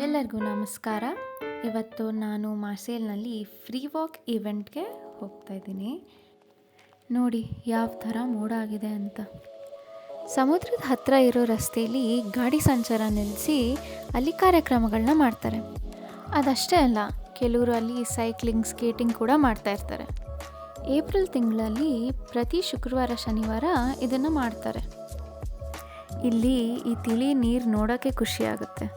ಎಲ್ಲರಿಗೂ ನಮಸ್ಕಾರ. ಇವತ್ತು ನಾನು ಮಾರ್ಸೇಲ್ನಲ್ಲಿ ಫ್ರೀ ವಾಕ್ ಈವೆಂಟ್ಗೆ ಹೋಗ್ತಾ ಇದ್ದೀನಿ. ನೋಡಿ ಯಾವ ಥರ ಮೋಡ ಆಗಿದೆ ಅಂತ. ಸಮುದ್ರದ ಹತ್ತಿರ ಇರೋ ರಸ್ತೆಯಲ್ಲಿ ಗಾಡಿ ಸಂಚಾರ ನಿಲ್ಲಿಸಿ ಅಲ್ಲಿ ಕಾರ್ಯಕ್ರಮಗಳನ್ನ ಮಾಡ್ತಾರೆ. ಅದಷ್ಟೇ ಅಲ್ಲ, ಕೆಲವರು ಅಲ್ಲಿ ಸೈಕ್ಲಿಂಗ್, ಸ್ಕೇಟಿಂಗ್ ಕೂಡ ಮಾಡ್ತಾ ಇರ್ತಾರೆ. ಏಪ್ರಿಲ್ ತಿಂಗಳಲ್ಲಿ ಪ್ರತಿ ಶುಕ್ರವಾರ ಶನಿವಾರ ಇದನ್ನು ಮಾಡ್ತಾರೆ. ಇಲ್ಲಿ ಈ ತಿಳಿ ನೀರು ನೋಡೋಕ್ಕೆ ಖುಷಿಯಾಗುತ್ತೆ.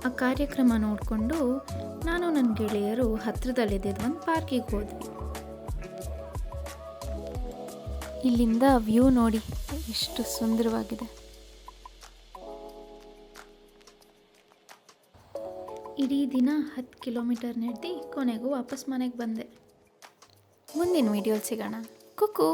ಆ ಕಾರ್ಯಕ್ರಮ ನೋಡಿಕೊಂಡು ನಾನು ನನ್ನ ಗೆಳೆಯರು ಹತ್ತಿರದಲ್ಲಿದ್ದಿದ್ದು ಒಂದು ಪಾರ್ಕಿಗೆ ಹೋದ್ವಿ. ಇಲ್ಲಿಂದ ವ್ಯೂ ನೋಡಿ ಎಷ್ಟು ಸುಂದರವಾಗಿದೆ. ಇಡೀ ದಿನ 10 ಕಿಲೋಮೀಟರ್ ನಡೆದು ಕೊನೆಗೂ ವಾಪಸ್ ಮನೆಗೆ ಬಂದೆ. ಮುಂದಿನ ವಿಡಿಯೋಲಿ ಸಿಗೋಣ. ಕುಕ್ಕು.